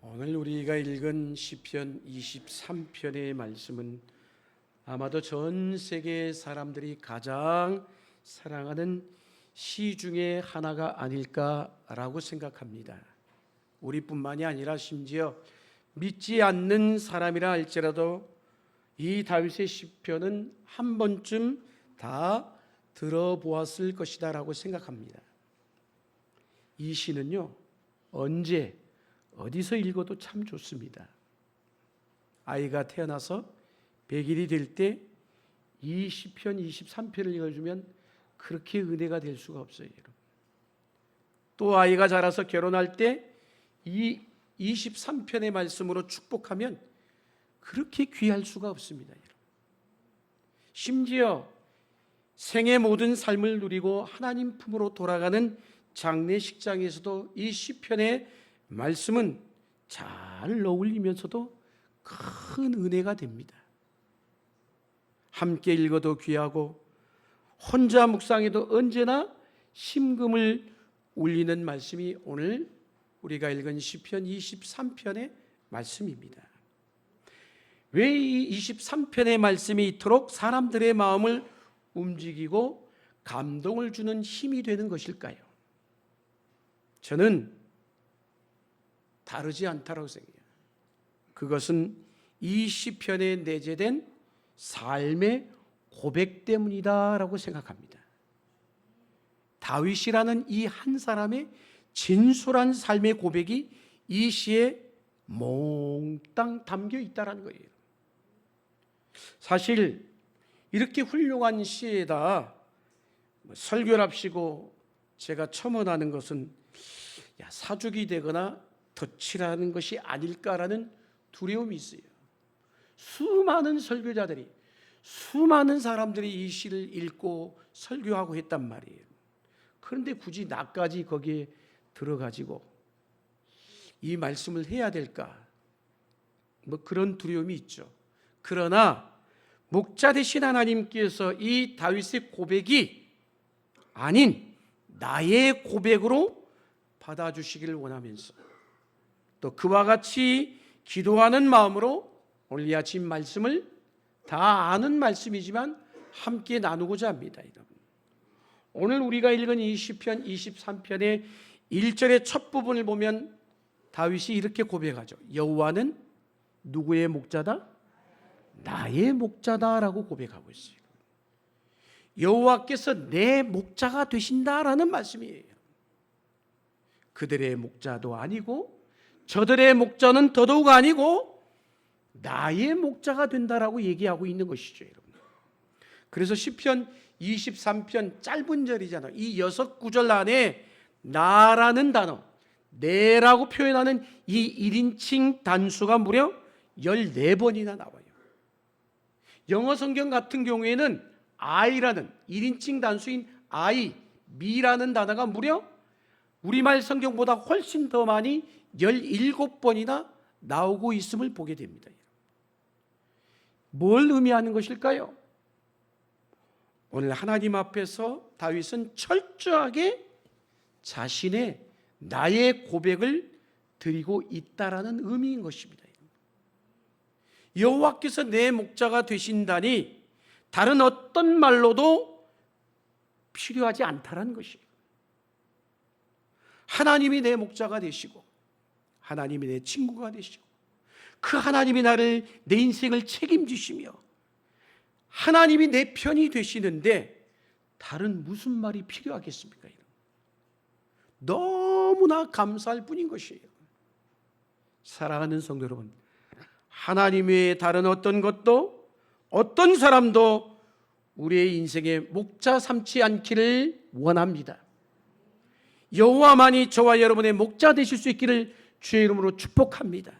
오늘 우리가 읽은 시편 23편의 말씀은 아마도 전 세계 사람들이 가장 사랑하는 시 중에 하나가 아닐까라고 생각합니다. 우리뿐만이 아니라 심지어 믿지 않는 사람이라 할지라도 이 다윗의 시편은 한 번쯤 다 들어보았을 것이다 라고 생각합니다. 이 시는요, 언제 어디서 읽어도 참 좋습니다. 아이가 태어나서 100일이 될 때 이 시편 23편을 읽어주면 그렇게 은혜가 될 수가 없어요, 여러분. 또 아이가 자라서 결혼할 때 이 23편의 말씀으로 축복하면 그렇게 귀할 수가 없습니다, 여러분. 심지어 생의 모든 삶을 누리고 하나님 품으로 돌아가는 장례식장에서도 이 시편의 말씀은 잘 어울리면서도 큰 은혜가 됩니다. 함께 읽어도 귀하고 혼자 묵상해도 언제나 심금을 울리는 말씀이 오늘 우리가 읽은 시편 23편의 말씀입니다. 왜 이 23편의 말씀이 이토록 사람들의 마음을 움직이고 감동을 주는 힘이 되는 것일까요? 저는 다르지 않다고 생각해요. 그것은 이 시편에 내재된 삶의 고백 때문이다라고 생각합니다. 다윗이라는 이 한 사람의 진솔한 삶의 고백이 이 시에 몽땅 담겨 있다는 거예요. 사실 이렇게 훌륭한 시에다 설교랍시고 제가 첨언하는 것은 사죽이 되거나 덧칠하는 것이 아닐까라는 두려움이 있어요. 수많은 설교자들이, 수많은 사람들이 이 시를 읽고 설교하고 했단 말이에요. 그런데 굳이 나까지 거기에 들어가지고 이 말씀을 해야 될까? 그런 두려움이 있죠. 그러나 목자 되신 하나님께서 이 다윗의 고백이 아닌 나의 고백으로 받아주시기를 원하면서 또 그와 같이 기도하는 마음으로 오늘 이 아침 말씀을 다 아는 말씀이지만 함께 나누고자 합니다. 여러분. 오늘 우리가 읽은 이 시편 23편의 1절의 첫 부분을 보면 다윗이 이렇게 고백하죠. 여호와는 누구의 목자다? 나의 목자다라고 고백하고 있어요. 여호와께서 내 목자가 되신다라는 말씀이에요. 그들의 목자도 아니고 저들의 목자는 더더욱 아니고 나의 목자가 된다라고 얘기하고 있는 것이죠, 여러분. 그래서 시편 23편 짧은 절이잖아요. 이 6구절 안에 나라는 단어, 내라고 표현하는 이 1인칭 단수가 무려 14번이나 나와요. 영어 성경 같은 경우에는 I라는 1인칭 단수인 I, me라는 단어가 무려 우리말 성경보다 훨씬 더 많이 17번이나 나오고 있음을 보게 됩니다. 뭘 의미하는 것일까요? 오늘 하나님 앞에서 다윗은 철저하게 자신의 나의 고백을 드리고 있다라는 의미인 것입니다. 여호와께서 내 목자가 되신다니 다른 어떤 말로도 필요하지 않다라는 것이에요. 하나님이 내 목자가 되시고 하나님이 내 친구가 되시고 그 하나님이 나를 내 인생을 책임지시며 하나님이 내 편이 되시는데 다른 무슨 말이 필요하겠습니까? 너무나 감사할 뿐인 것이에요. 사랑하는 성도 여러분, 하나님 외에 다른 어떤 것도 어떤 사람도 우리의 인생의 목자 삼지 않기를 원합니다. 여호와만이 저와 여러분의 목자 되실 수 있기를 주의 이름으로 축복합니다.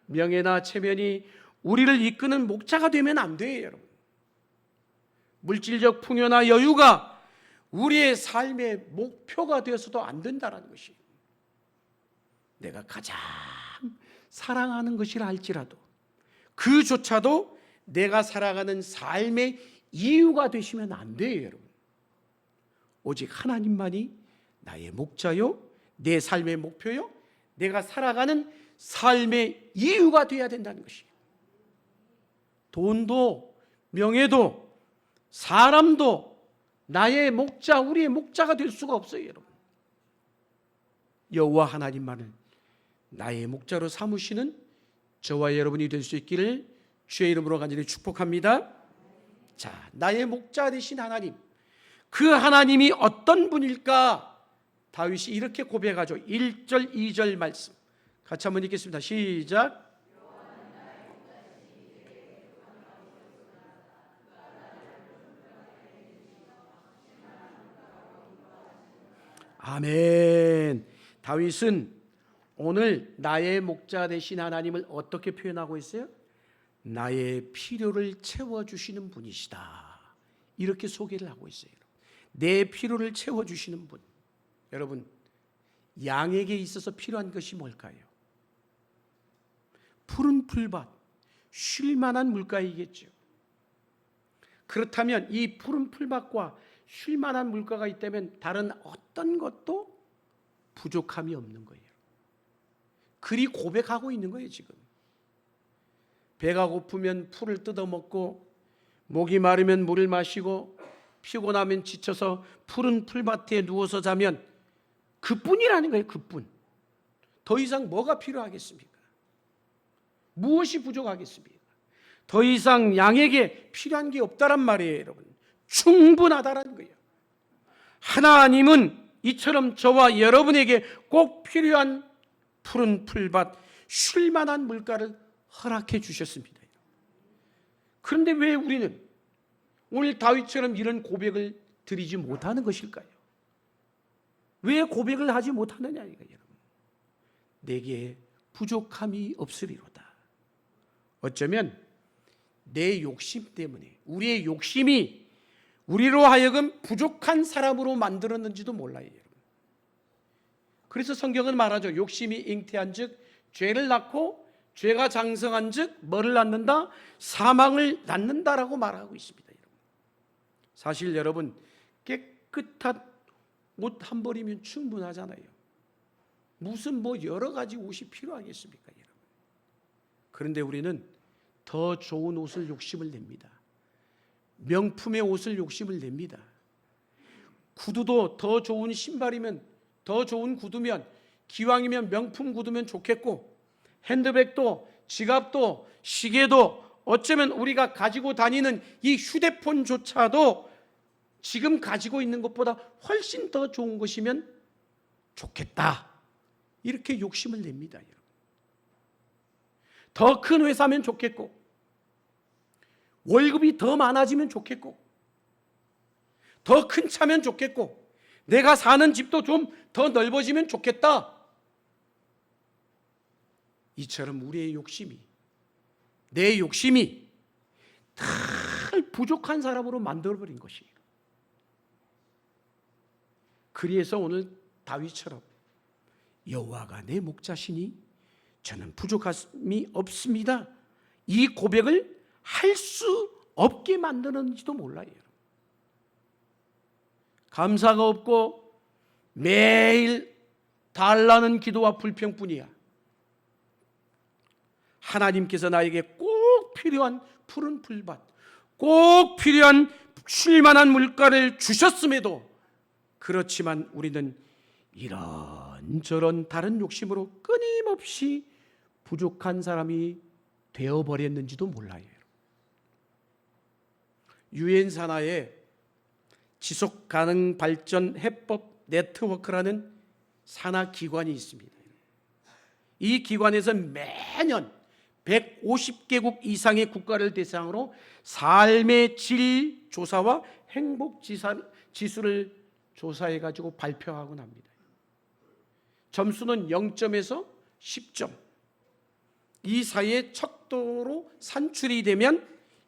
명예나 체면이 우리를 이끄는 목자가 되면 안 돼요, 여러분. 물질적 풍요나 여유가 우리의 삶의 목표가 되어서도 안 된다는 것이에요. 내가 가장 사랑하는 것이라 할지라도 그조차도 내가 살아가는 삶의 이유가 되시면 안 돼요, 여러분. 오직 하나님만이 나의 목자요, 내 삶의 목표요, 내가 살아가는 삶의 이유가 되어야 된다는 것이에요. 돈도 명예도 사람도 나의 목자, 우리의 목자가 될 수가 없어요, 여러분. 여호와 하나님만을 나의 목자로 삼으시는 저와 여러분이 될 수 있기를 주의 이름으로 간절히 축복합니다. 자, 나의 목자 되신 하나님, 그 하나님이 어떤 분일까? 다윗이 이렇게 고백하죠. 1절 2절 말씀 같이 한번 읽겠습니다. 시작. 아멘. 다윗은 오늘 나의 목자 되신 하나님을 어떻게 표현하고 있어요? 나의 필요를 채워주시는 분이시다, 이렇게 소개를 하고 있어요. 내 필요를 채워주시는 분. 여러분, 양에게 있어서 필요한 것이 뭘까요? 푸른 풀밭, 쉴만한 물가이겠죠. 그렇다면 이 푸른 풀밭과 쉴만한 물가가 있다면 다른 어떤 것도 부족함이 없는 거예요. 그리 고백하고 있는 거예요. 지금 배가 고프면 풀을 뜯어먹고, 목이 마르면 물을 마시고, 피곤하면 지쳐서 푸른 풀밭에 누워서 자면 그뿐이라는 거예요. 그뿐. 더 이상 뭐가 필요하겠습니까? 무엇이 부족하겠습니까? 더 이상 양에게 필요한 게 없다란 말이에요, 여러분. 충분하다라는 거예요. 하나님은 이처럼 저와 여러분에게 꼭 필요한 푸른 풀밭, 쉴만한 물가를 허락해 주셨습니다. 그런데 왜 우리는 오늘 다윗처럼 이런 고백을 드리지 못하는 것일까요? 왜 고백을 하지 못하느냐 이거예요, 여러분. 내게 부족함이 없으리로다. 어쩌면 내 욕심 때문에, 우리의 욕심이 우리로 하여금 부족한 사람으로 만들었는지도 몰라요, 여러분. 그래서 성경은 말하죠. 욕심이 잉태한 즉 죄를 낳고, 죄가 장성한 즉 뭐를 낳는다? 사망을 낳는다라고 말하고 있습니다, 여러분. 사실 여러분, 깨끗한 옷 한 벌이면 충분하잖아요. 무슨 뭐 여러 가지 옷이 필요하겠습니까, 여러분? 그런데 우리는 더 좋은 옷을 욕심을 냅니다. 명품의 옷을 욕심을 냅니다. 구두도 더 좋은 신발이면, 더 좋은 구두면, 기왕이면 명품 구두면 좋겠고, 핸드백도, 지갑도, 시계도, 어쩌면 우리가 가지고 다니는 이 휴대폰조차도 지금 가지고 있는 것보다 훨씬 더 좋은 것이면 좋겠다, 이렇게 욕심을 냅니다, 여러분. 더 큰 회사면 좋겠고, 월급이 더 많아지면 좋겠고, 더 큰 차면 좋겠고, 내가 사는 집도 좀 더 넓어지면 좋겠다. 이처럼 우리의 욕심이, 내 욕심이 다 부족한 사람으로 만들어버린 것이에요. 그래서 오늘 다윗처럼 여호와가 내 목자시니 저는 부족함이 없습니다, 이 고백을 할 수 없게 만드는지도 몰라요. 감사가 없고 매일 달라는 기도와 불평뿐이야. 하나님께서 나에게 꼭 필요한 푸른 풀밭, 꼭 필요한 쉴만한 물가를 주셨음에도, 그렇지만 우리는 이런저런 다른 욕심으로 끊임없이 부족한 사람이 되어버렸는지도 몰라요. 유엔 산하의 지속가능 발전 해법 네트워크라는 산하 기관이 있습니다. 이 기관에서 매년 150개국 이상의 국가를 대상으로 삶의 질 조사와 행복 지수를 조사해 가지고 발표하곤 합니다. 점수는 0점에서 10점. 이 사이에 척도로 산출이 되면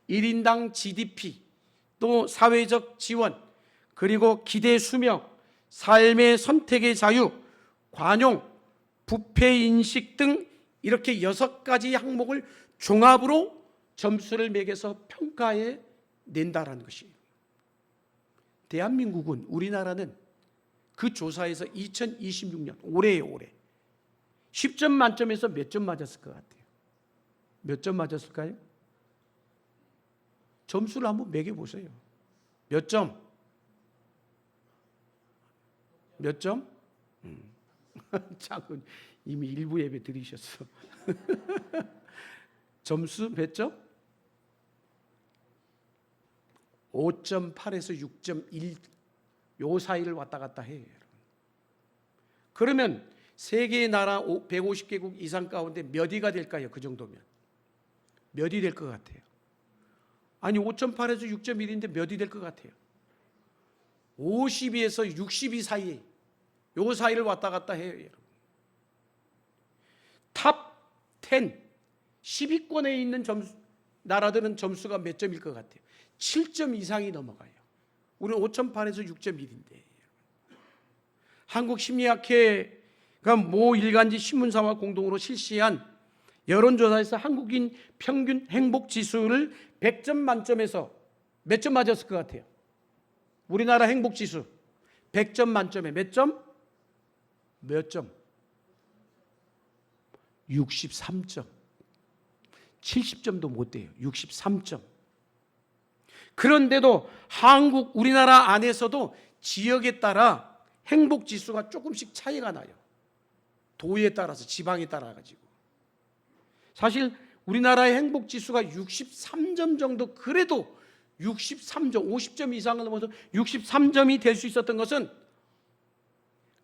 1인당 GDP, 또 사회적 지원, 그리고 기대 수명, 삶의 선택의 자유, 관용, 부패 인식 등 이렇게 6가지 항목을 종합으로 점수를 매겨서 평가해 낸다라는 것이에요. 대한민국은, 우리나라는 그 조사에서 2026년, 올해예요, 올해 10점 만점에서 몇 점 맞았을 것 같아요? 몇 점 맞았을까요? 점수를 한번 매겨보세요. 몇 점? 몇 점? 자꾸 이미 일부 예배 드리셨어. 점수 몇 점? 5.8에서 6.1 요 사이를 왔다 갔다 해요. 그러면 세계의 나라 150개국 이상 가운데 몇 위가 될까요? 그 정도면 몇 위 될 것 같아요? 아니 5.8에서 6.1인데 몇 위 될 것 같아요? 50위에서 60위 사이 요 사이를 왔다 갔다 해요. 여러분. 탑 10, 10위권에 있는 나라들은 점수가 몇 점일 것 같아요? 7점 이상이 넘어가요. 우리는 5.8에서 6.1인데. 한국심리학회가 모 일간지 신문사와 공동으로 실시한 여론조사에서 한국인 평균 행복지수를 100점 만점에서 몇 점 맞았을 것 같아요? 우리나라 행복지수 100점 만점에 몇 점? 몇 점? 63점. 70점도 못 돼요. 63점. 그런데도 한국, 우리나라 안에서도 지역에 따라 행복지수가 조금씩 차이가 나요. 도에 따라서, 지방에 따라 가지고. 사실 우리나라의 행복지수가 63점 정도, 그래도 63점, 50점 이상을 넘어서 63점이 될 수 있었던 것은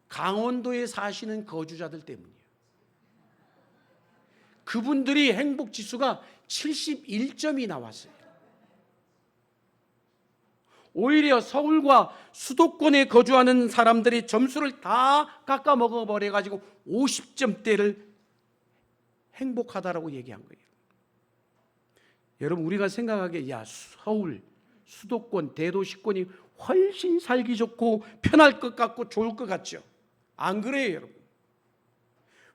강원도에 사시는 거주자들 때문이에요. 그분들이 행복지수가 71점이 나왔어요. 오히려 서울과 수도권에 거주하는 사람들이 점수를 다 깎아 먹어버려 가지고 50점대를 행복하다라고 얘기한 거예요. 여러분, 우리가 생각하기에 서울, 수도권, 대도시권이 훨씬 살기 좋고 편할 것 같고 좋을 것 같죠? 안 그래요, 여러분.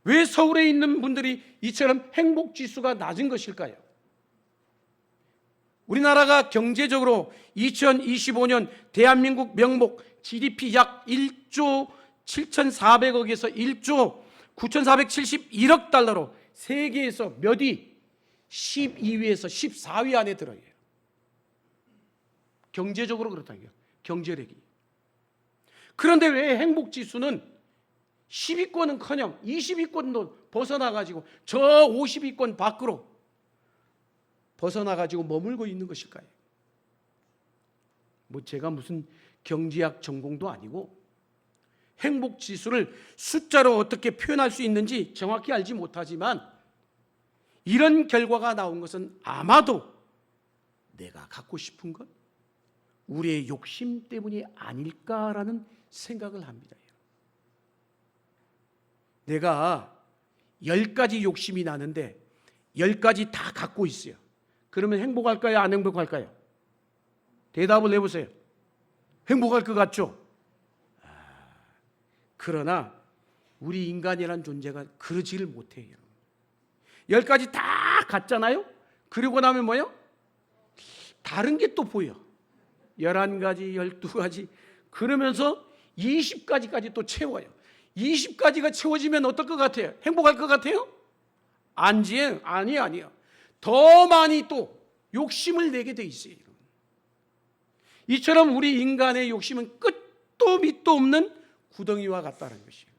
왜 서울에 있는 분들이 이처럼 행복지수가 낮은 것일까요? 우리나라가 경제적으로 2025년 대한민국 명목 GDP 약 1조 7,400억에서 1조 9,471억 달러로 세계에서 몇 위? 12위에서 14위 안에 들어요. 경제적으로 그렇다고요. 경제력이. 그런데 왜 행복지수는 10위권은커녕 20위권도 벗어나가지고 저 50위권 밖으로 벗어나가지고 머물고 있는 것일까요? 제가 무슨 경제학 전공도 아니고 행복지수를 숫자로 어떻게 표현할 수 있는지 정확히 알지 못하지만 이런 결과가 나온 것은 아마도 내가 갖고 싶은 것, 우리의 욕심 때문이 아닐까라는 생각을 합니다. 내가 10가지 욕심이 나는데 10가지 다 갖고 있어요. 그러면 행복할까요? 안 행복할까요? 대답을 해보세요. 행복할 것 같죠? 그러나 우리 인간이라는 존재가 그러지를 못해요. 10가지 다 갖잖아요? 그리고 나면 뭐예요? 다른 게 또 보여. 11가지, 12가지. 그러면서 20가지까지 또 채워요. 20가지가 채워지면 어떨 것 같아요? 행복할 것 같아요? 아니에요. 더 많이 또 욕심을 내게 돼 있어요. 이처럼 우리 인간의 욕심은 끝도 밑도 없는 구덩이와 같다는 것이에요.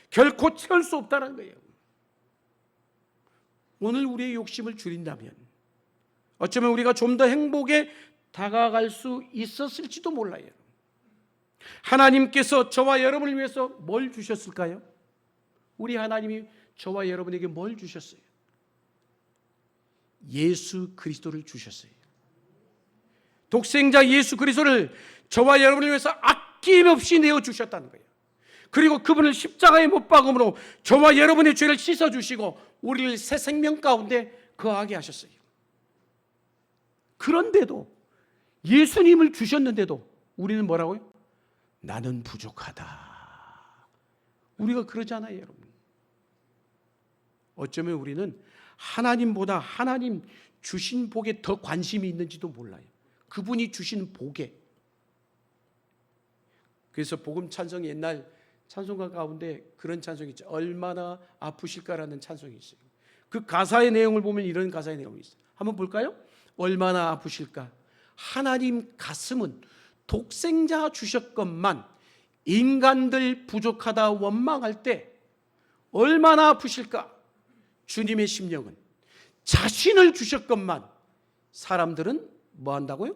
결코 채울 수 없다는 거예요. 오늘 우리의 욕심을 줄인다면 어쩌면 우리가 좀 더 행복에 다가갈 수 있었을지도 몰라요. 하나님께서 저와 여러분을 위해서 뭘 주셨을까요? 우리 하나님이 저와 여러분에게 뭘 주셨어요? 예수 그리스도를 주셨어요. 독생자 예수 그리스도를 저와 여러분을 위해서 아낌없이 내어주셨다는 거예요. 그리고 그분을 십자가에 못 박음으로 저와 여러분의 죄를 씻어주시고 우리를 새 생명 가운데 거하게 하셨어요. 그런데도 예수님을 주셨는데도 우리는 뭐라고요? 나는 부족하다. 우리가 그러잖아요, 여러분. 어쩌면 우리는 하나님보다 하나님 주신 복에 더 관심이 있는지도 몰라요. 그분이 주신 복에. 그래서 복음 찬송이 옛날 찬송가 가운데 그런 찬송이 있죠. 얼마나 아프실까라는 찬송이 있어요. 그 가사의 내용을 보면 이런 가사의 내용이 있어요. 한번 볼까요? 얼마나 아프실까? 하나님 가슴은 독생자 주셨건만 인간들 부족하다 원망할 때 얼마나 아프실까? 주님의 심령은 자신을 주셨건만 사람들은 뭐 한다고요?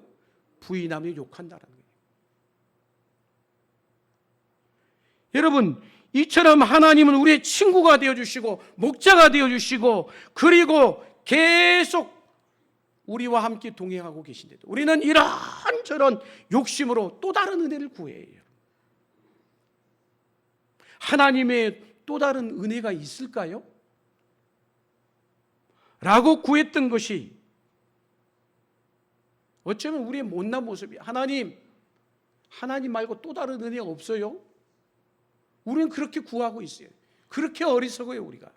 부인하며 욕한다는 거예요. 여러분, 이처럼 하나님은 우리의 친구가 되어주시고 목자가 되어주시고 그리고 계속 우리와 함께 동행하고 계신데도 우리는 이런저런 욕심으로 또 다른 은혜를 구해요. 하나님의 또 다른 은혜가 있을까요? 라고 구했던 것이 어쩌면 우리의 못난 모습이 하나님 말고 또 다른 은혜가 없어요? 우리는 그렇게 구하고 있어요. 그렇게 어리석어요 우리가.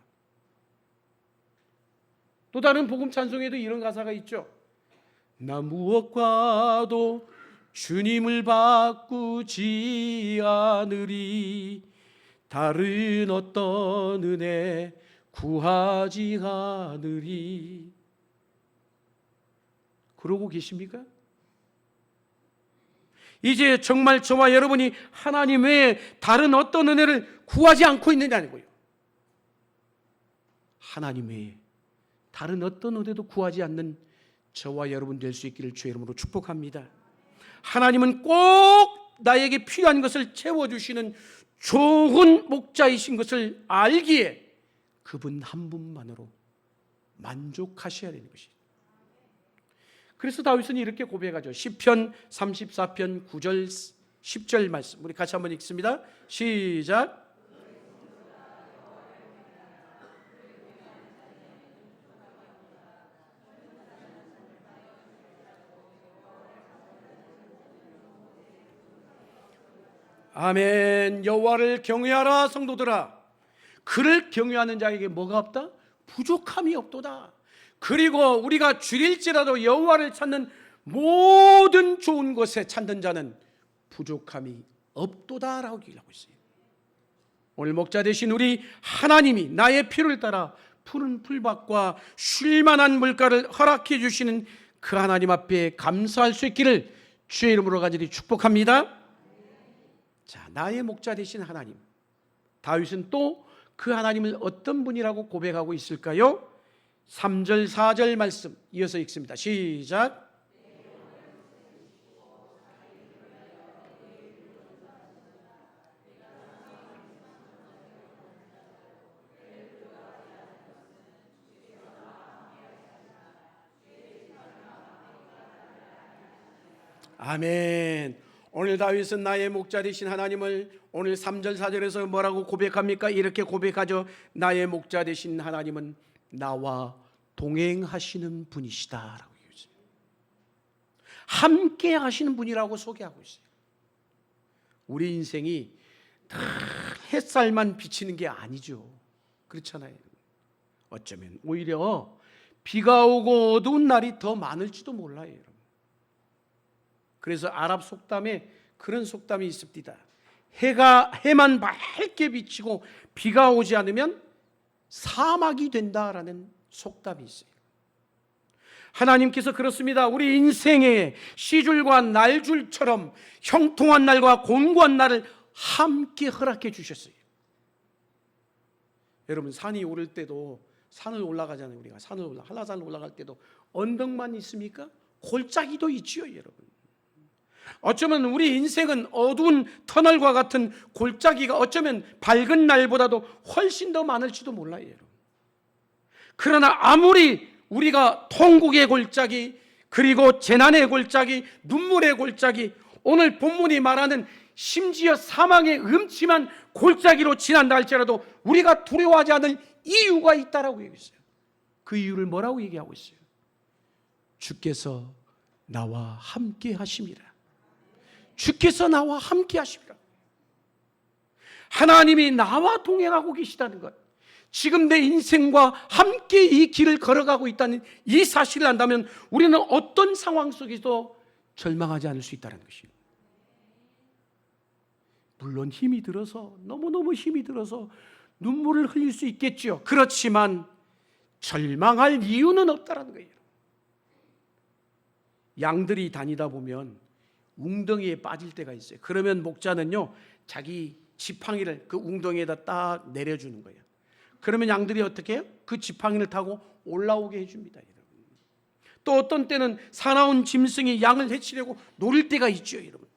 또 다른 복음 찬송에도 이런 가사가 있죠. 나 무엇과도 주님을 바꾸지 않으리 다른 어떤 은혜 구하지 않으리. 그러고 계십니까? 이제 정말 저와 여러분이 하나님 외에 다른 어떤 은혜를 구하지 않고 있느냐는 거예요. 하나님 외에 다른 어떤 은혜도 구하지 않는 저와 여러분 될 수 있기를 주의 이름으로 축복합니다. 하나님은 꼭 나에게 필요한 것을 채워주시는 좋은 목자이신 것을 알기에 그분 한 분만으로 만족하셔야 되는 것이죠. 그래서 다윗은 이렇게 고백하죠. 시편 34편 9절 10절 말씀 우리 같이 한번 읽습니다. 시작. 아멘. 여호와를 경외하라 성도들아. 그를 경외하는 자에게 뭐가 없다? 부족함이 없도다. 그리고 우리가 줄일지라도 여호와를 찾는 모든 좋은 것에 찾는 자는 부족함이 없도다라고 얘기하고 있어요. 오늘 목자 되신 우리 하나님이 나의 필요를 따라 푸른 풀밭과 쉴만한 물가를 허락해 주시는 그 하나님 앞에 감사할 수 있기를 주의 이름으로 간절히 축복합니다. 자, 나의 목자 되신 하나님. 다윗은 또 그 하나님을 어떤 분이라고 고백하고 있을까요? 3절 4절 말씀 이어서 읽습니다. 시작. 아멘. 오늘 다윗은 나의 목자 되신 하나님을 오늘 3절 4절에서 뭐라고 고백합니까? 이렇게 고백하죠. 나의 목자 되신 하나님은 나와 동행하시는 분이시다라고 얘기했어요. 함께 하시는 분이라고 소개하고 있어요. 우리 인생이 다 햇살만 비치는 게 아니죠. 그렇잖아요. 어쩌면 오히려 비가 오고 어두운 날이 더 많을지도 몰라요, 여러분. 그래서 아랍 속담에 그런 속담이 있습니다. 해만 밝게 비치고 비가 오지 않으면 사막이 된다라는 속담이 있어요. 하나님께서 그렇습니다. 우리 인생에 시줄과 날줄처럼 형통한 날과 곤고한 날을 함께 허락해 주셨어요. 여러분, 산이 오를 때도 산을 올라가잖아요. 우리가 한라산을 올라갈 때도 언덕만 있습니까? 골짜기도 있지요, 여러분. 어쩌면 우리 인생은 어두운 터널과 같은 골짜기가 어쩌면 밝은 날보다도 훨씬 더 많을지도 몰라요, 여러분. 그러나 아무리 우리가 통곡의 골짜기, 그리고 재난의 골짜기, 눈물의 골짜기, 오늘 본문이 말하는 심지어 사망의 음침한 골짜기로 지난다 할지라도 우리가 두려워하지 않을 이유가 있다라고 얘기했어요. 그 이유를 뭐라고 얘기하고 있어요? 주께서 나와 함께 하심이라. 주께서 나와 함께 하십니다. 하나님이 나와 동행하고 계시다는 것, 지금 내 인생과 함께 이 길을 걸어가고 있다는 이 사실을 안다면 우리는 어떤 상황 속에서 절망하지 않을 수 있다는 것이에요. 물론 힘이 들어서, 너무너무 힘이 들어서 눈물을 흘릴 수 있겠죠. 그렇지만 절망할 이유는 없다라는 거예요. 양들이 다니다 보면 웅덩이에 빠질 때가 있어요. 그러면 목자는요, 자기 지팡이를 그 웅덩이에다 딱 내려주는 거예요. 그러면 양들이 어떻게 해요? 그 지팡이를 타고 올라오게 해줍니다. 여러분. 또 어떤 때는 사나운 짐승이 양을 해치려고 노릴 때가 있죠, 여러분.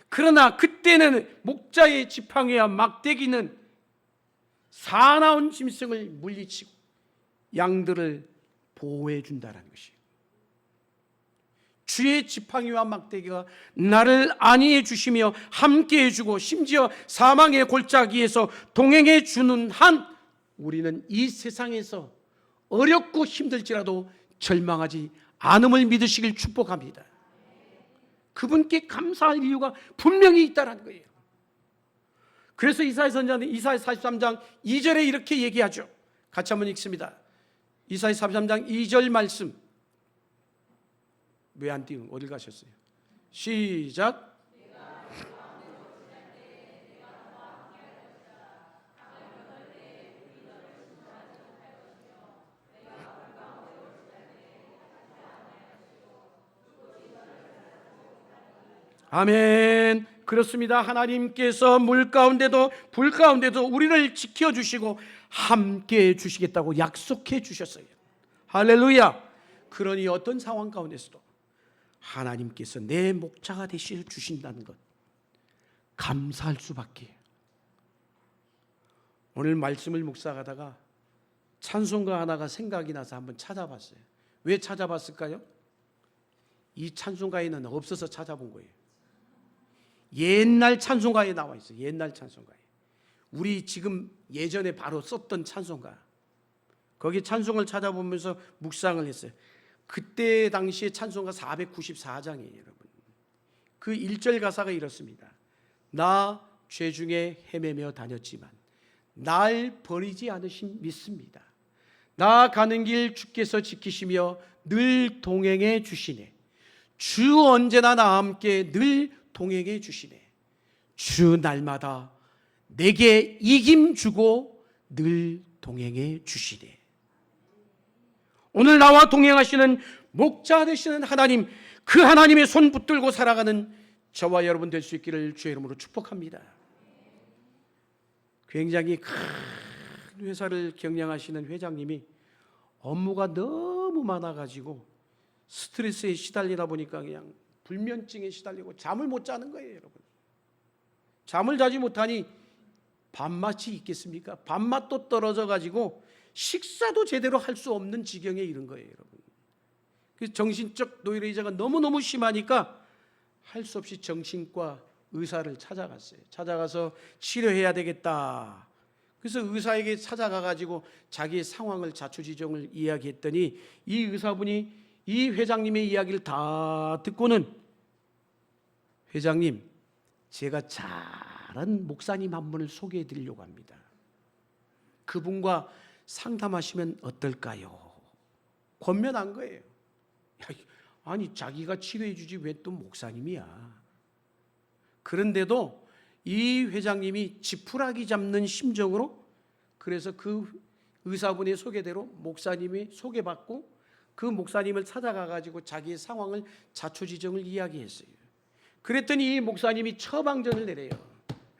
그러나 그때는 목자의 지팡이와 막대기는 사나운 짐승을 물리치고 양들을 보호해 준다는 것이에요. 주의 지팡이와 막대기가 나를 안위해 주시며 함께 해주고 심지어 사망의 골짜기에서 동행해 주는 한 우리는 이 세상에서 어렵고 힘들지라도 절망하지 않음을 믿으시길 축복합니다. 그분께 감사할 이유가 분명히 있다는 거예요. 그래서 이사야 선지자는 이사야 43장 2절에 이렇게 얘기하죠. 같이 한번 읽습니다. 이사야 43장 2절 말씀. 왜 안 띄우는? 어딜 가셨어요? 시작. 아멘. 그렇습니다. 하나님께서 물 가운데도 불 가운데도 우리를 지켜주시고 함께 해주시겠다고 약속해 주셨어요. 할렐루야. 그러니 어떤 상황 가운데서도 하나님께서 내 목자가 되시 주신다는 것 감사할 수밖에. 오늘 말씀을 묵상하다가 찬송가 하나가 생각이 나서 한번 찾아봤어요. 왜 찾아봤을까요? 이 찬송가에는 없어서 찾아본 거예요. 옛날 찬송가에 나와 있어요. 옛날 찬송가에. 우리 지금 예전에 바로 썼던 찬송가. 거기 찬송을 찾아보면서 묵상을 했어요. 그때 당시에 찬송가 494장이에요, 여러분. 그 1절 가사가 이렇습니다. 나 죄 중에 헤매며 다녔지만 날 버리지 않으심 믿습니다. 나 가는 길 주께서 지키시며 늘 동행해 주시네. 주 언제나 나와 함께 늘 동행해 주시네. 주 날마다 내게 이김 주고 늘 동행해 주시네. 오늘 나와 동행하시는 목자 되시는 하나님, 그 하나님의 손 붙들고 살아가는 저와 여러분 될 수 있기를 주의 이름으로 축복합니다. 굉장히 큰 회사를 경영하시는 회장님이 업무가 너무 많아가지고 스트레스에 시달리다 보니까 그냥 불면증에 시달리고 잠을 못 자는 거예요, 여러분. 잠을 자지 못하니 밥맛이 있겠습니까? 밥맛도 떨어져가지고 식사도 제대로 할 수 없는 지경에 이른 거예요, 여러분. 그래서 정신적 노이로제가 너무너무 심하니까 할 수 없이 정신과 의사를 찾아갔어요. 찾아가서 치료해야 되겠다. 그래서 의사에게 찾아가가지고 자기의 상황을 자초지종을 이야기했더니 이 의사분이 이 회장님의 이야기를 다 듣고는 회장님, 제가 잘 아는 목사님 한 분을 소개해 드리려고 합니다. 그분과 상담하시면 어떨까요? 권면한 거예요. 아니 자기가 치료해 주지 왜 또 목사님이야. 그런데도 이 회장님이 지푸라기 잡는 심정으로 그래서 그 의사분의 소개대로 목사님이 소개받고 그 목사님을 찾아가가지고 자기의 상황을 자초지종을 이야기했어요. 그랬더니 이 목사님이 처방전을 내려요.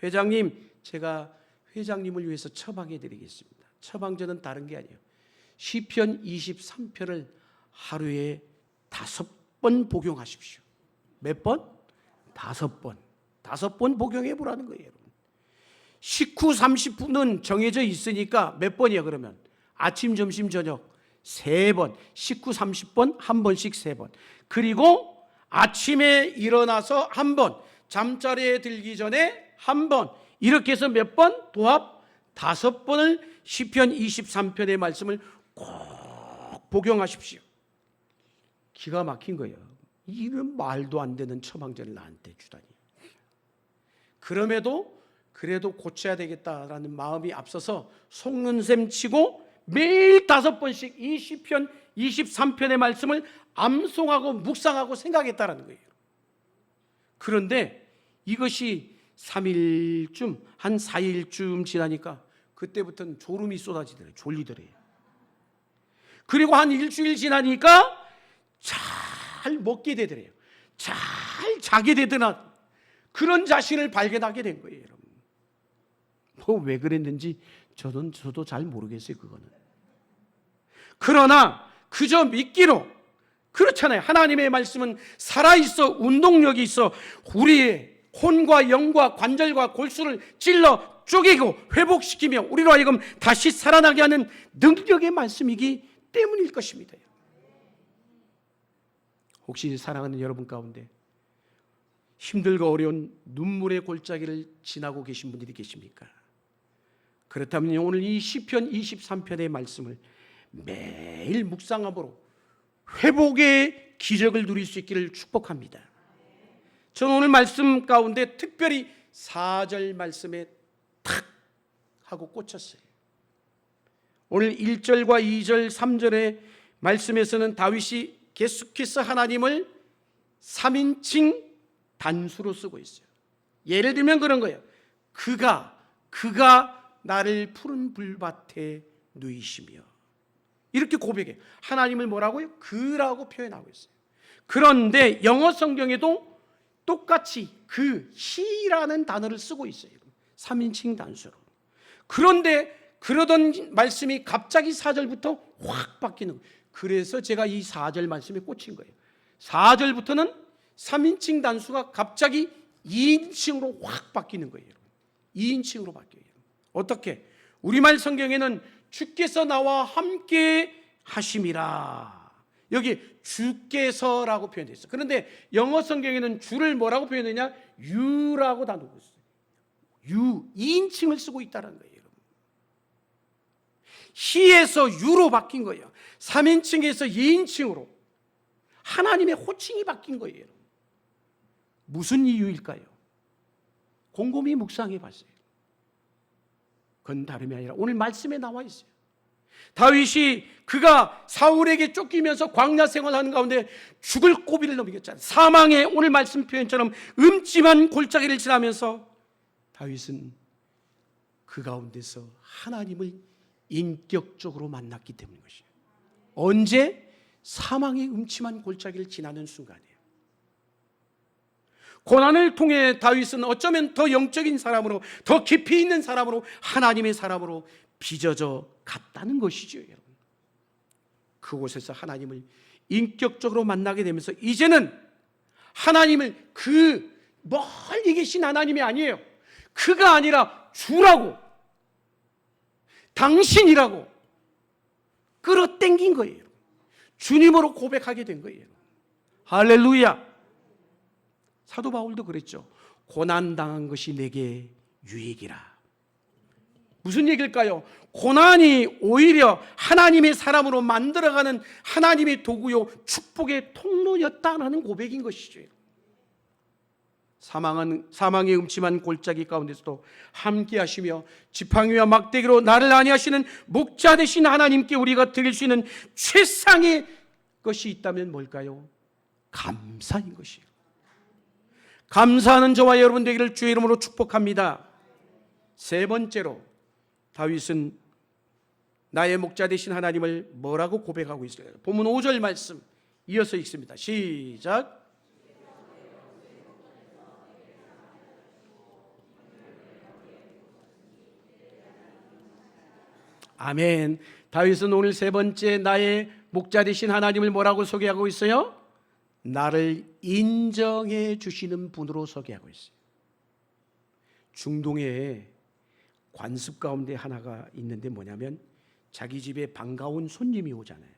회장님, 제가 회장님을 위해서 처방해드리겠습니다. 처방전은 다른 게 아니에요. 시편 23편을 하루에 5번 복용하십시오. 몇 번? 5번. 5번 복용해 보라는 거예요, 여러분. 식후 30분은 정해져 있으니까 몇 번이야 그러면? 아침, 점심, 저녁 3번. 식후 30번, 한 번씩 3번. 그리고 아침에 일어나서 한 번, 잠자리에 들기 전에 한 번. 이렇게 해서 몇 번? 도합 5번을 시편 23편의 말씀을 꼭 복용하십시오. 기가 막힌 거예요. 이런 말도 안 되는 처방전을 나한테 주다니. 그래도 고쳐야 되겠다라는 마음이 앞서서 속는 셈 치고 매일 5번씩 이 시편 23편의 말씀을 암송하고 묵상하고 생각했다라는 거예요. 그런데 이것이 3일쯤, 한 4일쯤 지나니까 그때부터는 졸음이 쏟아지더래요. 졸리더래요. 그리고 한 일주일 지나니까 잘 먹게 되더래요. 잘 자게 되더나 그런 자신을 발견하게 된 거예요, 여러분. 뭐 왜 그랬는지 저도 잘 모르겠어요, 그거는. 그러나 그저 믿기로, 그렇잖아요. 하나님의 말씀은 살아있어, 운동력이 있어 우리의 혼과 영과 관절과 골수를 찔러 쪼개고 회복시키며 우리로 하여금 다시 살아나게 하는 능력의 말씀이기 때문일 것입니다. 혹시 사랑하는 여러분 가운데 힘들고 어려운 눈물의 골짜기를 지나고 계신 분들이 계십니까? 그렇다면 오늘 이 시편 23편의 말씀을 매일 묵상함으로 회복의 기적을 누릴 수 있기를 축복합니다. 저는 오늘 말씀 가운데 특별히 4절 말씀에 탁 하고 꽂혔어요. 오늘 1절과 2절, 3절의 말씀에서는 다윗이 계속해서 하나님을 3인칭 단수로 쓰고 있어요. 예를 들면 그런 거예요. 그가 나를 푸른 불밭에 누이시며, 이렇게 고백해요. 하나님을 뭐라고요? 그라고 표현하고 있어요. 그런데 영어 성경에도 똑같이 그 he라는 단어를 쓰고 있어요. 3인칭 단수로. 그런데 그러던 말씀이 갑자기 4절부터 확 바뀌는 거예요. 그래서 제가 이 4절 말씀에 꽂힌 거예요. 4절부터는 3인칭 단수가 갑자기 2인칭으로 확 바뀌는 거예요. 2인칭으로 바뀌어요. 어떻게? 우리말 성경에는 주께서 나와 함께 하심이라, 여기 주께서라고 표현되어 있어요. 그런데 영어 성경에는 주를 뭐라고 표현했냐? you라고 다루고 있어요. you, 2인칭을 쓰고 있다는 거예요. he에서 you로 바뀐 거예요. 3인칭에서 2인칭으로 하나님의 호칭이 바뀐 거예요. 무슨 이유일까요? 곰곰이 묵상해 봤어요. 그건 다름이 아니라 오늘 말씀에 나와 있어요. 다윗이 그가 사울에게 쫓기면서 광야 생활하는 가운데 죽을 고비를 넘겼잖아요. 사망의, 오늘 말씀 표현처럼 음침한 골짜기를 지나면서 다윗은 그 가운데서 하나님을 인격적으로 만났기 때문인 것이에요. 언제? 사망의 음침한 골짜기를 지나는 순간이에요. 고난을 통해 다윗은 어쩌면 더 영적인 사람으로, 더 깊이 있는 사람으로, 하나님의 사람으로 빚어져 갔다는 것이죠, 여러분. 그곳에서 하나님을 인격적으로 만나게 되면서 이제는 하나님을 그 멀리 계신 하나님이 아니에요. 그가 아니라 주라고, 당신이라고 끌어당긴 거예요. 주님으로 고백하게 된 거예요. 할렐루야. 사도 바울도 그랬죠. 고난당한 것이 내게 유익이라. 무슨 얘기일까요? 고난이 오히려 하나님의 사람으로 만들어가는 하나님의 도구요, 축복의 통로였다는 고백인 것이죠. 사망의 음침한 골짜기 가운데서도 함께 하시며 지팡이와 막대기로 나를 안위하시는 목자 되신 하나님께 우리가 드릴 수 있는 최상의 것이 있다면 뭘까요? 감사인 것이에요. 감사하는 저와 여러분 되기를 주의 이름으로 축복합니다. 세 번째로 다윗은 나의 목자 되신 하나님을 뭐라고 고백하고 있어요? 본문 5절 말씀 이어서 읽습니다. 시작. 아멘. 다윗은 오늘 세 번째 나의 목자 되신 하나님을 뭐라고 소개하고 있어요? 나를 인정해 주시는 분으로 소개하고 있어요. 중동에 관습 가운데 하나가 있는데 뭐냐면 자기 집에 반가운 손님이 오잖아요.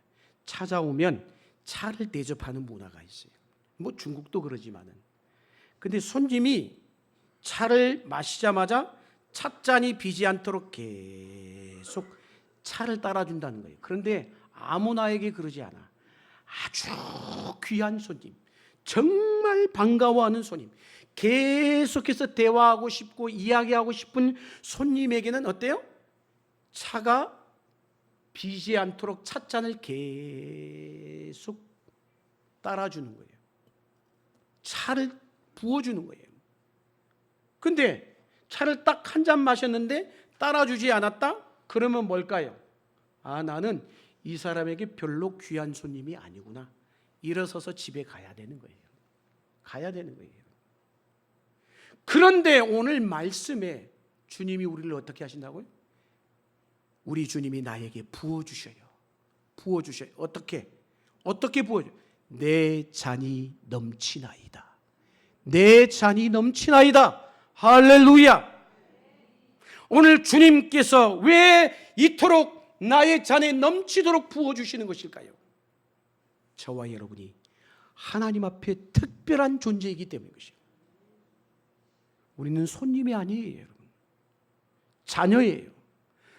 찾아오면 차를 대접하는 문화가 있어요. 뭐 중국도 그러지만은. 근데 손님이 차를 마시자마자 찻잔이 비지 않도록 계속 차를 따라준다는 거예요. 그런데 아무나에게 그러지 않아. 아주 귀한 손님, 정말 반가워하는 손님, 계속해서 대화하고 싶고 이야기하고 싶은 손님에게는 어때요? 차가 비지 않도록 찻잔을 계속 따라주는 거예요. 차를 부어주는 거예요. 근데 차를 딱 한 잔 마셨는데 따라주지 않았다? 그러면 뭘까요? 아, 나는 이 사람에게 별로 귀한 손님이 아니구나. 일어서서 집에 가야 되는 거예요. 가야 되는 거예요. 그런데 오늘 말씀에 주님이 우리를 어떻게 하신다고요? 우리 주님이 나에게 부어주셔요. 부어주셔요. 어떻게 부어줘요? 내 잔이 넘치나이다. 내 잔이 넘치나이다. 할렐루야. 오늘 주님께서 왜 이토록 나의 잔에 넘치도록 부어주시는 것일까요? 저와 여러분이 하나님 앞에 특별한 존재이기 때문인 것이에요. 우리는 손님이 아니에요, 여러분. 자녀예요.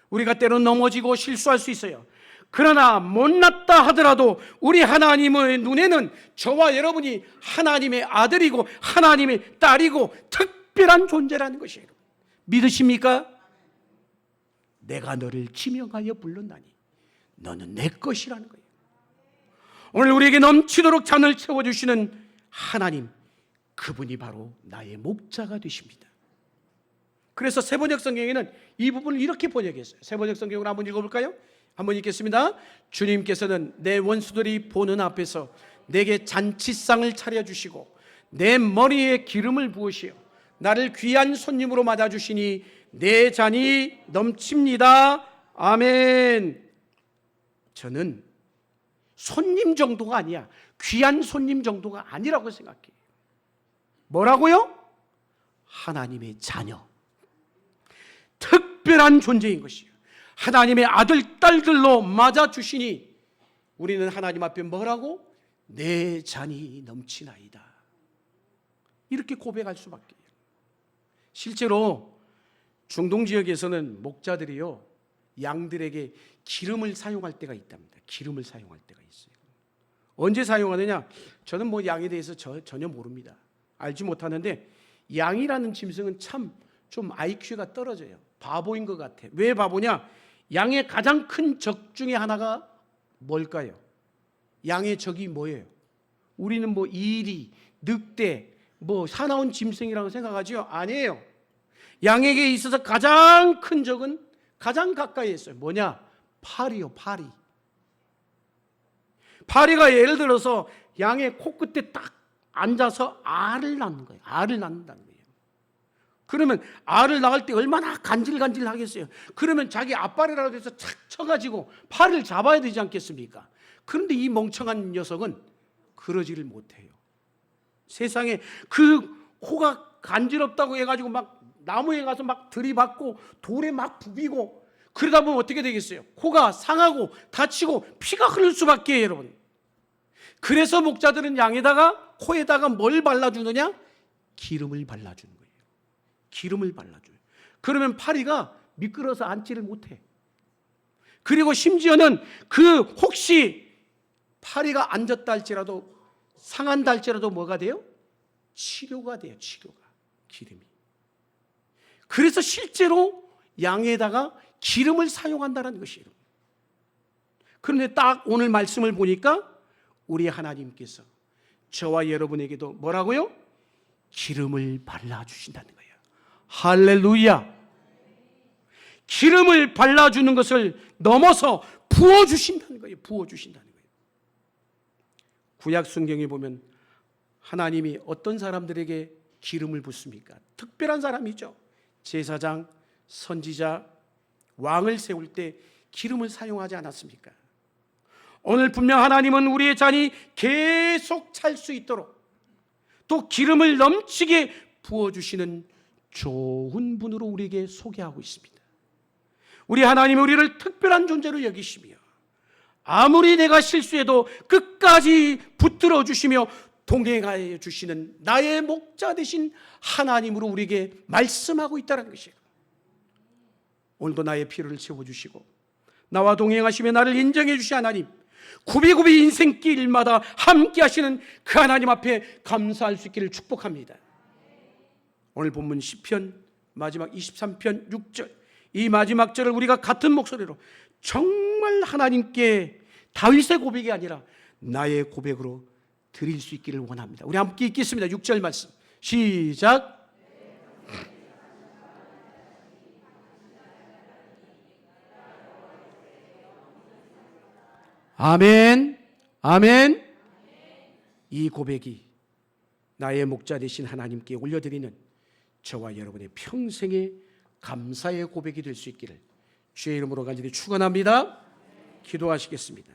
우리가 때로 넘어지고 실수할 수 있어요. 그러나 못났다 하더라도 우리 하나님의 눈에는 저와 여러분이 하나님의 아들이고 하나님의 딸이고 특별한 존재라는 것이에요. 믿으십니까? 내가 너를 지명하여 불렀나니 너는 내 것이라는 거예요. 오늘 우리에게 넘치도록 잔을 채워주시는 하나님, 그분이 바로 나의 목자가 되십니다. 그래서 세번역 성경에는 이 부분을 이렇게 번역했어요. 세번역 성경을 한번 읽어볼까요? 한번 읽겠습니다. 주님께서는 내 원수들이 보는 앞에서 내게 잔치상을 차려주시고 내 머리에 기름을 부으시어 나를 귀한 손님으로 맞아주시니 내 잔이 넘칩니다. 아멘. 저는 손님 정도가 아니야. 귀한 손님 정도가 아니라고 생각해요. 뭐라고요? 하나님의 자녀. 특별한 존재인 것이에요. 하나님의 아들, 딸들로 맞아주시니 우리는 하나님 앞에 뭐라고? 내 잔이 넘치나이다. 이렇게 고백할 수밖에. 실제로 중동 지역에서는 목자들이요, 양들에게 기름을 사용할 때가 있답니다. 기름을 사용할 때가 있어요. 언제 사용하느냐? 저는 뭐 양에 대해서 전혀 모릅니다. 알지 못하는데 양이라는 짐승은 참 좀 IQ가 떨어져요. 바보인 것 같아. 왜 바보냐? 양의 가장 큰 적 중에 하나가 뭘까요? 양의 적이 뭐예요? 우리는 뭐 이리, 늑대, 뭐 사나운 짐승이라고 생각하죠? 아니에요. 양에게 있어서 가장 큰 적은 가장 가까이 있어요. 뭐냐? 파리요, 파리. 파리가 예를 들어서 양의 코끝에 딱 앉아서 알을 낳는 거예요. 알을 낳는다는 거예요. 그러면 알을 낳을 때 얼마나 간질간질 하겠어요. 그러면 자기 앞발이라도 해서 착 쳐가지고 파리를 잡아야 되지 않겠습니까? 그런데 이 멍청한 녀석은 그러지를 못해요. 세상에 그 코가 간지럽다고 해가지고 막 나무에 가서 막 들이받고 돌에 막 부비고 그러다 보면 어떻게 되겠어요? 코가 상하고 다치고 피가 흐를 수밖에, 여러분. 그래서 목자들은 양에다가 코에다가 뭘 발라주느냐? 기름을 발라주는 거예요. 기름을 발라줘요. 그러면 파리가 미끄러서 앉지를 못해. 그리고 심지어는 그 혹시 파리가 앉았다 할지라도 상한다 할지라도 뭐가 돼요? 치료가 돼요. 치료가. 기름이. 그래서 실제로 양에다가 기름을 사용한다는 것이에요. 그런데 딱 오늘 말씀을 보니까 우리 하나님께서 저와 여러분에게도 뭐라고요? 기름을 발라주신다는 거예요. 할렐루야. 기름을 발라주는 것을 넘어서 부어주신다는 거예요. 부어주신다는 거예요. 구약 성경에 보면 하나님이 어떤 사람들에게 기름을 붓습니까? 특별한 사람이죠. 제사장, 선지자, 왕을 세울 때 기름을 사용하지 않았습니까? 오늘 분명 하나님은 우리의 잔이 계속 찰 수 있도록 또 기름을 넘치게 부어주시는 좋은 분으로 우리에게 소개하고 있습니다. 우리 하나님은 우리를 특별한 존재로 여기시며 아무리 내가 실수해도 끝까지 붙들어 주시며 동행하여 주시는 나의 목자 되신 하나님으로 우리에게 말씀하고 있다는 것이에요. 오늘도 나의 필요를 채워주시고 나와 동행하시며 나를 인정해 주신 하나님, 굽이굽이 인생길마다 함께 하시는 그 하나님 앞에 감사할 수 있기를 축복합니다. 오늘 본문 시편 마지막 23편 6절, 이 마지막 절을 우리가 같은 목소리로 정말 하나님께 다윗의 고백이 아니라 나의 고백으로 드릴 수 있기를 원합니다. 우리 함께 읽겠습니다. 6절 말씀 시작. 아멘. 아멘. 이 고백이 나의 목자 되신 하나님께 올려드리는 저와 여러분의 평생의 감사의 고백이 될 수 있기를 주의 이름으로 간절히 축원합니다. 기도하시겠습니다.